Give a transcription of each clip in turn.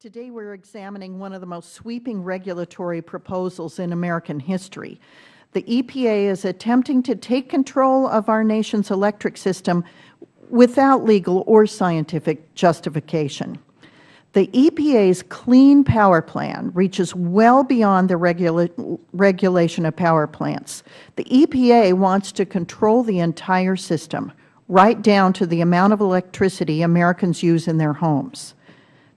Today we're examining one of the most sweeping regulatory proposals in American history. The EPA is attempting to take control of our nation's electric system without legal or scientific justification. The EPA's Clean Power Plan reaches well beyond the regulation of power plants. The EPA wants to control the entire system, right down to the amount of electricity Americans use in their homes.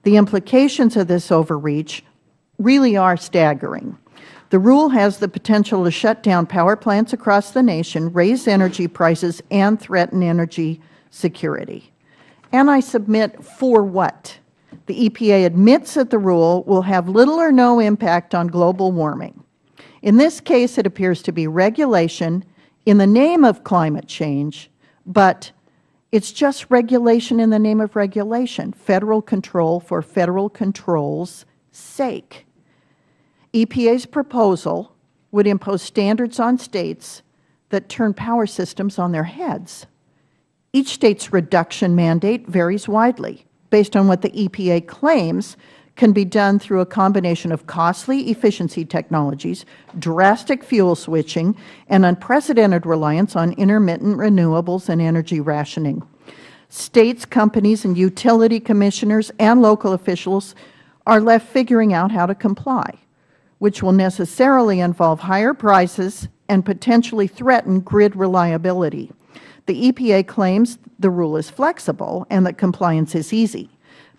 The implications of this overreach really are staggering. The rule has the potential to shut down power plants across the nation, raise energy prices, and threaten energy security. And I submit, for what? The EPA admits that the rule will have little or no impact on global warming. In this case, it appears to be regulation in the name of climate change, but it's just regulation in the name of regulation, federal control for federal control's sake. EPA's proposal would impose standards on states that turn power systems on their heads. Each state's reduction mandate varies widely based on what the EPA claims can be done through a combination of costly efficiency technologies, drastic fuel switching, and unprecedented reliance on intermittent renewables and energy rationing. States, companies, and utility commissioners and local officials are left figuring out how to comply, which will necessarily involve higher prices and potentially threaten grid reliability. The EPA claims the rule is flexible and that compliance is easy.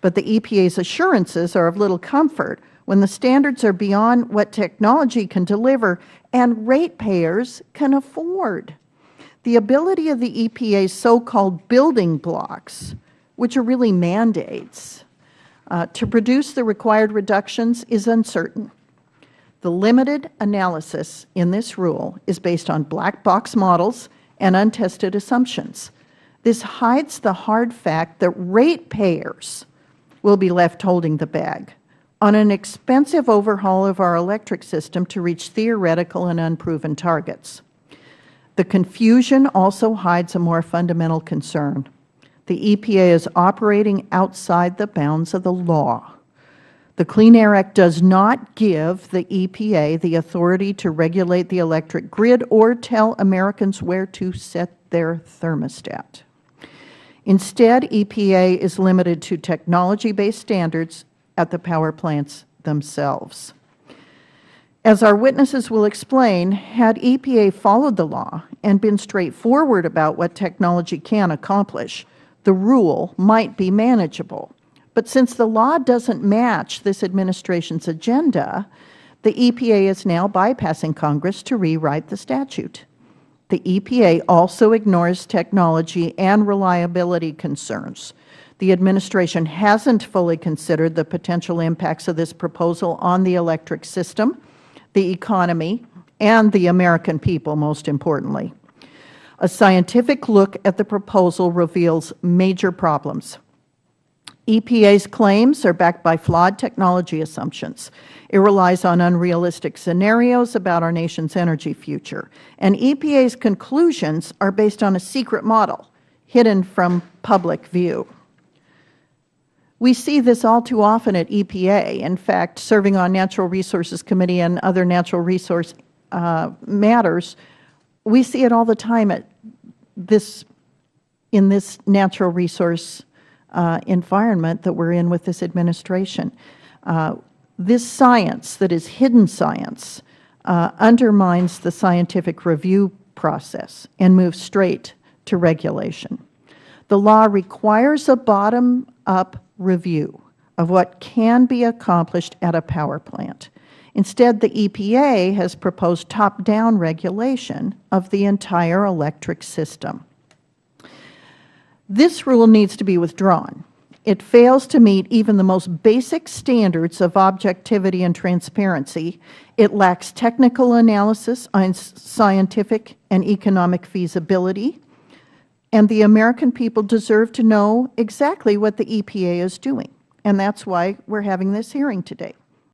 But the EPA's assurances are of little comfort when the standards are beyond what technology can deliver and ratepayers can afford. The ability of the EPA's so-called building blocks, which are really mandates, to produce the required reductions is uncertain. The limited analysis in this rule is based on black box models and untested assumptions. This hides the hard fact that ratepayers will be left holding the bag on an expensive overhaul of our electric system to reach theoretical and unproven targets. The confusion also hides a more fundamental concern. The EPA is operating outside the bounds of the law. The Clean Air Act does not give the EPA the authority to regulate the electric grid or tell Americans where to set their thermostat. Instead, EPA is limited to technology-based standards at the power plants themselves. As our witnesses will explain, had EPA followed the law and been straightforward about what technology can accomplish, the rule might be manageable. But since the law doesn't match this administration's agenda, the EPA is now bypassing Congress to rewrite the statute. The EPA also ignores technology and reliability concerns. The administration hasn't fully considered the potential impacts of this proposal on the electric system, the economy, and the American people, most importantly. A scientific look at the proposal reveals major problems. EPA's claims are backed by flawed technology assumptions. It relies on unrealistic scenarios about our nation's energy future. And EPA's conclusions are based on a secret model hidden from public view. We see this all too often at EPA. In fact, serving on Natural Resources Committee and other natural resource matters, we see it all the time in this natural resource environment that we're in with this administration. This science that is hidden science undermines the scientific review process and moves straight to regulation. The law requires a bottom-up review of what can be accomplished at a power plant. Instead, the EPA has proposed top-down regulation of the entire electric system. This rule needs to be withdrawn. It fails to meet even the most basic standards of objectivity and transparency. It lacks technical analysis on scientific and economic feasibility. And the American people deserve to know exactly what the EPA is doing. And that's why we're having this hearing today.